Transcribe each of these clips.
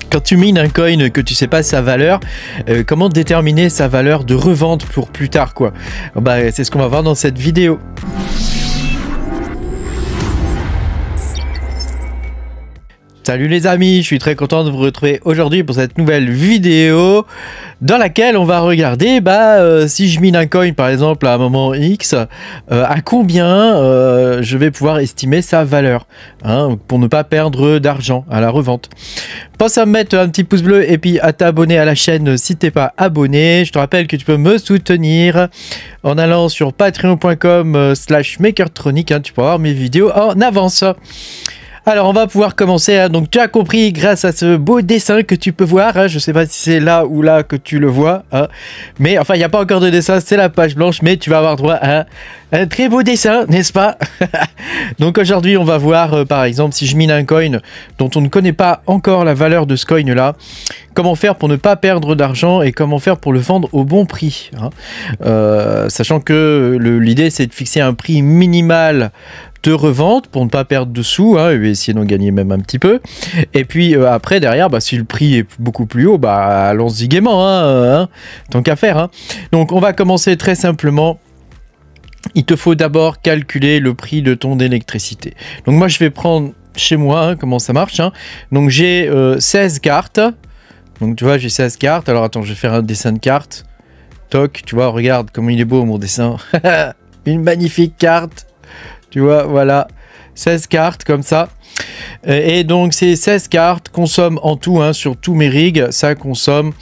Quand tu mines un coin que tu sais pas sa valeur, comment déterminer sa valeur de revente pour plus tard, quoi. Bah, c'est ce qu'on va voir dans cette vidéo. Salut les amis, je suis très content de vous retrouver aujourd'hui pour cette nouvelle vidéo dans laquelle on va regarder si je mine un coin par exemple à un moment X, à combien je vais pouvoir estimer sa valeur, hein, pour ne pas perdre d'argent à la revente. Pense à me mettre un petit pouce bleu et puis à t'abonner à la chaîne si t'es pas abonné. Je te rappelle que tu peux me soutenir en allant sur patreon.com/makertronic, hein, tu peux avoir mes vidéos en avance. Alors on va pouvoir commencer, hein. Donc tu as compris grâce à ce beau dessin que tu peux voir, hein. Je sais pas si c'est là ou là que tu le vois, hein. Mais enfin il n'y a pas encore de dessin, c'est la page blanche, mais tu vas avoir droit à un très beau dessin, n'est-ce pas? Donc aujourd'hui on va voir par exemple si je mine un coin dont on ne connaît pas encore la valeur de ce coin là, comment faire pour ne pas perdre d'argent et comment faire pour le vendre au bon prix, hein. Sachant que l'idée c'est de fixer un prix minimal de revente pour ne pas perdre de sous, hein, et essayer d'en gagner même un petit peu. Et puis après derrière, si le prix est beaucoup plus haut, allons-y gaiement, hein, tant qu'à faire, hein. Donc on va commencer très simplement. Il te faut d'abord calculer le prix de ton électricité. Donc moi je vais prendre chez moi, hein, comment ça marche, hein. Donc j'ai 16 cartes. Donc tu vois j'ai 16 cartes. Alors attends, je vais faire un dessin de carte. Toc, tu vois, regarde comment il est beau mon dessin. Une magnifique carte. Tu vois, voilà, 16 cartes comme ça. Et donc ces 16 cartes consomment en tout, hein, sur tous mes rigs, ça consomme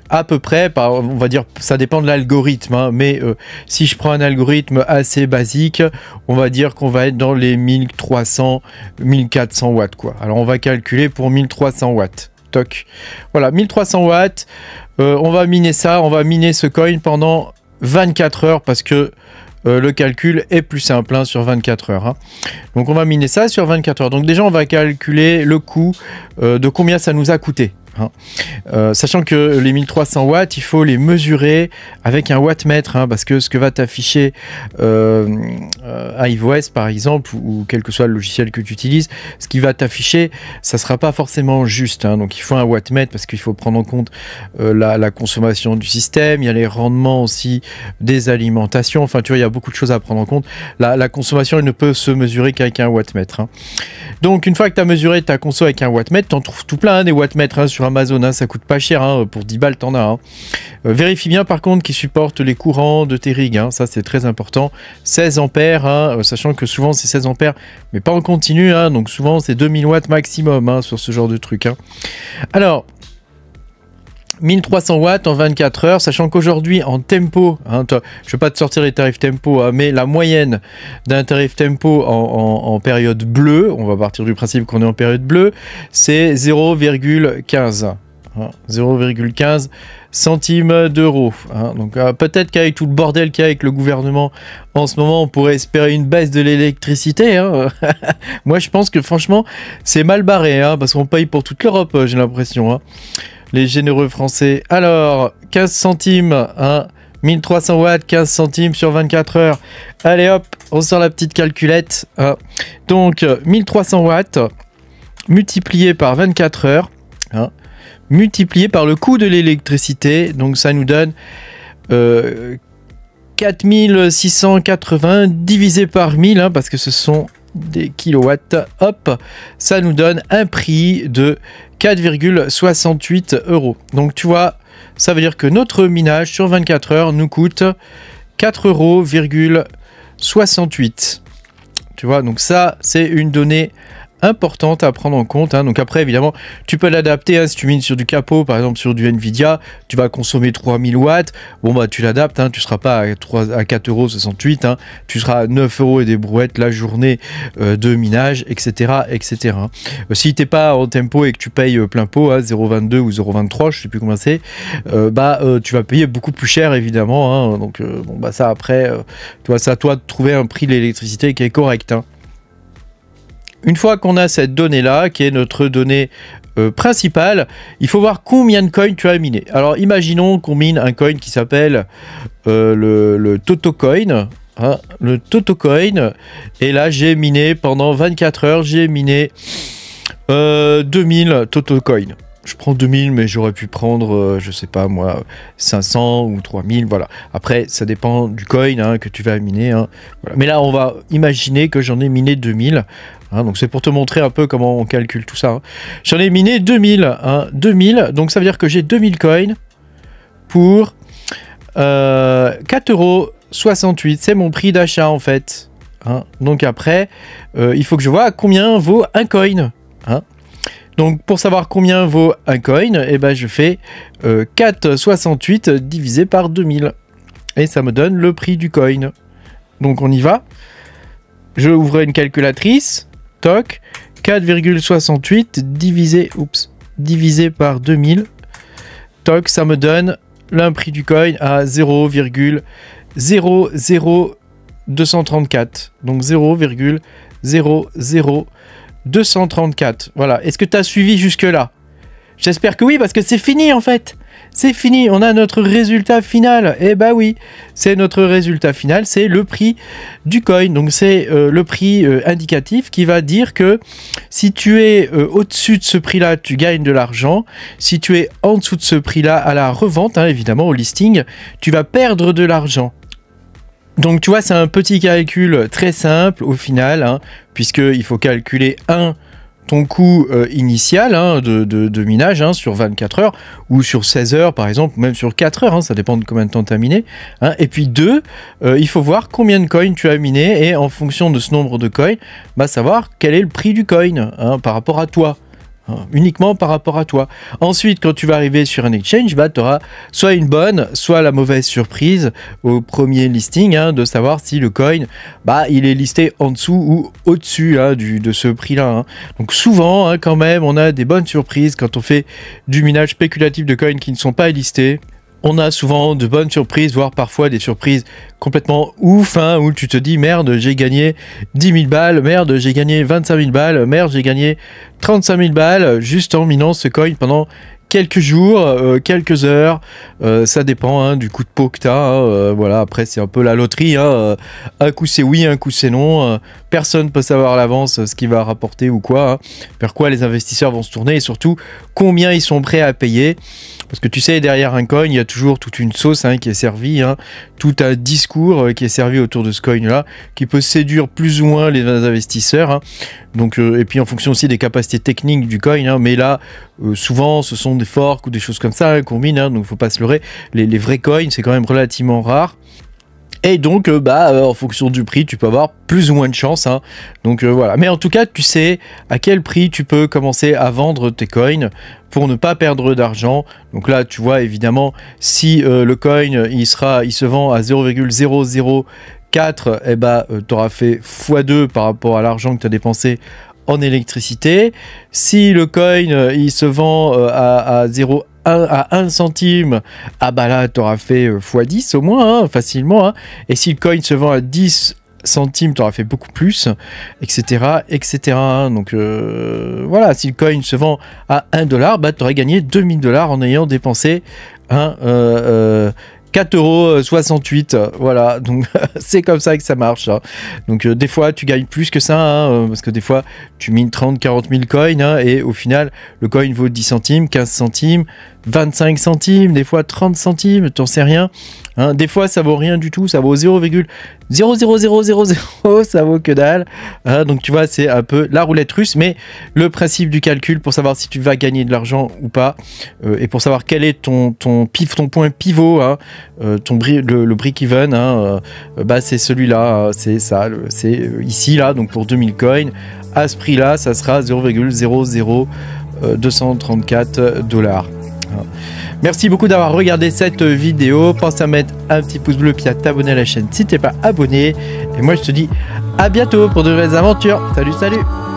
à peu près, on va dire, ça dépend de l'algorithme, hein, mais si je prends un algorithme assez basique, on va dire qu'on va être dans les 1300, 1400 watts, quoi. Alors on va calculer pour 1300 watts. Toc. Voilà, 1300 watts, on va miner ça, on va miner ce coin pendant 24 heures parce que le calcul est plus simple, hein, sur 24 heures. Hein. Donc on va miner ça sur 24 heures. Donc déjà on va calculer le coût de combien ça nous a coûté. Hein. Sachant que les 1300 watts, il faut les mesurer avec un wattmètre, hein, parce que ce que va t'afficher iOS par exemple, ou quel que soit le logiciel que tu utilises, ce qui va t'afficher, ça sera pas forcément juste, hein. Donc il faut un wattmètre parce qu'il faut prendre en compte la consommation du système, il y a les rendements aussi des alimentations, enfin tu vois, il y a beaucoup de choses à prendre en compte. La consommation, elle ne peut se mesurer qu'avec un wattmètre, hein. Donc une fois que tu as mesuré ta conso avec un wattmètre, tu en trouves tout plein, hein, des wattmètres, hein, sur Amazon, hein, ça coûte pas cher, hein, pour 10 balles t'en as, hein. Vérifie bien par contre qu'ils supportent les courants de tes rigs, hein, ça c'est très important. 16 ampères, hein, sachant que souvent c'est 16 ampères mais pas en continu, hein, donc souvent c'est 2000 watts maximum, hein, sur ce genre de truc, hein. Alors 1300 watts en 24 heures, sachant qu'aujourd'hui en tempo, hein, je ne vais pas te sortir les tarifs tempo, hein, mais la moyenne d'un tarif tempo en période bleue, on va partir du principe qu'on est en période bleue, c'est 0,15. Hein, 0,15 centimes d'euros. Hein, donc peut-être qu'avec tout le bordel qu'il y a avec le gouvernement en ce moment, on pourrait espérer une baisse de l'électricité, hein. Moi je pense que franchement c'est mal barré, hein, parce qu'on paye pour toute l'Europe, j'ai l'impression, hein. Les généreux français. Alors, 15 centimes, hein, 1300 watts, 15 centimes sur 24 heures. Allez hop, on sort la petite calculette, hein. Donc, 1300 watts multiplié par 24 heures, hein, multiplié par le coût de l'électricité. Donc, ça nous donne 4680 divisé par 1000, hein, parce que ce sont des kilowatts, hop, ça nous donne un prix de 4,68 €. Donc tu vois, ça veut dire que notre minage sur 24 heures nous coûte 4,68 €. Tu vois, donc ça c'est une donnée importante à prendre en compte, hein. Donc après évidemment tu peux l'adapter, hein, si tu mines sur du capot par exemple sur du Nvidia, tu vas consommer 3000 watts, bon tu l'adaptes, hein, tu seras pas à 4,68 €, hein, tu seras à 9 € et des brouettes la journée de minage, etc., etc. Si t'es pas en tempo et que tu payes plein pot, hein, 0,22 ou 0,23, je sais plus combien c'est, tu vas payer beaucoup plus cher évidemment, hein. Donc ça après, tu vois, c'est à toi de trouver un prix de l'électricité qui est correct, hein. Une fois qu'on a cette donnée-là, qui est notre donnée principale, il faut voir combien de coins tu as miné. Alors, imaginons qu'on mine un coin qui s'appelle le Totocoin. Hein, le Totocoin. Et là, j'ai miné pendant 24 heures, j'ai miné 2000 Totocoin. je prends 2000, mais j'aurais pu prendre, je sais pas moi, 500 ou 3000, voilà. Après, ça dépend du coin hein, que tu vas miner. Hein, voilà. Mais là, on va imaginer que j'en ai miné 2000. Hein, donc, c'est pour te montrer un peu comment on calcule tout ça. Hein. J'en ai miné 2000. Hein, 2000, donc ça veut dire que j'ai 2000 coins pour 4,68 €. C'est mon prix d'achat, en fait. Hein. Donc après, il faut que je vois combien vaut un coin. Hein. Donc, pour savoir combien vaut un coin, eh ben, je fais 4,68 divisé par 2000. Et ça me donne le prix du coin. Donc, on y va. Je ouvre une calculatrice. Toc. 4,68 divisé par 2000. Toc, ça me donne le prix du coin à 0,00234. Donc, 0,00234. Voilà. Est-ce que tu as suivi jusque-là? J'espère que oui, parce que c'est fini en fait. C'est fini. On a notre résultat final. Eh bah oui, c'est notre résultat final. C'est le prix du coin. Donc c'est le prix indicatif qui va dire que si tu es au-dessus de ce prix-là, tu gagnes de l'argent. Si tu es en dessous de ce prix-là à la revente, hein, évidemment au listing, tu vas perdre de l'argent. Donc tu vois, c'est un petit calcul très simple au final, hein, puisqu'il faut calculer ton coût initial hein, de minage hein, sur 24 heures ou sur 16 heures par exemple, ou même sur 4 heures, hein, ça dépend de combien de temps tu as miné. Hein. Et puis 2, il faut voir combien de coins tu as miné et en fonction de ce nombre de coins, bah, savoir quel est le prix du coin hein, par rapport à toi. Uniquement par rapport à toi. Ensuite, quand tu vas arriver sur un exchange, bah, tu auras soit une bonne, soit la mauvaise surprise au premier listing hein, de savoir si le coin, bah, il est listé en dessous ou au-dessus hein, de ce prix-là. Hein. Donc souvent, hein, quand même, on a des bonnes surprises quand on fait du minage spéculatif de coins qui ne sont pas listés. On a souvent de bonnes surprises, voire parfois des surprises complètement ouf, hein, où tu te dis merde, j'ai gagné 10 000 balles, merde, j'ai gagné 25 000 balles, merde, j'ai gagné 35 000 balles juste en minant ce coin pendant quelques jours, quelques heures, ça dépend hein, du coup de peau que tu as. Hein, voilà, après, c'est un peu la loterie. Hein, un coup c'est oui, un coup c'est non. Personne ne peut savoir à l'avance ce qu'il va rapporter ou quoi. Hein, vers quoi les investisseurs vont se tourner et surtout combien ils sont prêts à payer. Parce que tu sais, derrière un coin, il y a toujours toute une sauce hein, qui est servie, hein, tout un discours qui est servi autour de ce coin-là, qui peut séduire plus ou moins les investisseurs. Hein. Donc, et puis en fonction aussi des capacités techniques du coin. Hein, mais là, souvent, ce sont des forks ou des choses comme ça hein, qu'on mine. Hein, donc, il ne faut pas se leurrer. Les vrais coins, c'est quand même relativement rare. Et donc, en fonction du prix, tu peux avoir plus ou moins de chance. Hein. Donc voilà. Mais en tout cas, tu sais à quel prix tu peux commencer à vendre tes coins pour ne pas perdre d'argent. Donc là, tu vois, évidemment, si le coin, il se vend à 0,004, eh ben, tu auras fait x2 par rapport à l'argent que tu as dépensé en électricité. Si le coin, il se vend à 1 centime, ah bah là, tu auras fait x10 au moins, hein, facilement. Hein. Et si le coin se vend à 10 centimes, tu auras fait beaucoup plus, etc. etc. Hein. Donc voilà, si le coin se vend à 1 $, bah, tu aurais gagné 2000 $ en ayant dépensé 4,68 €, voilà, donc c'est comme ça que ça marche. Hein. Donc des fois tu gagnes plus que ça, hein, parce que des fois tu mines 30-40 000 coins, hein, et au final le coin vaut 10 centimes, 15 centimes, 25 centimes, des fois 30 centimes, t'en sais rien. Hein. Des fois ça vaut rien du tout, ça vaut 0,00000, ça vaut que dalle. Hein. Donc tu vois, c'est un peu la roulette russe, mais le principe du calcul pour savoir si tu vas gagner de l'argent ou pas, et pour savoir quel est ton point pivot, hein, le break-even, hein, bah, c'est celui-là, hein, c'est ça, c'est ici là, donc pour 2000 coins, à ce prix-là, ça sera 0,00234 $. Merci beaucoup d'avoir regardé cette vidéo. Pense à mettre un petit pouce bleu puis à t'abonner à la chaîne si t'es pas abonné. Et moi je te dis à bientôt pour de nouvelles aventures. Salut, salut!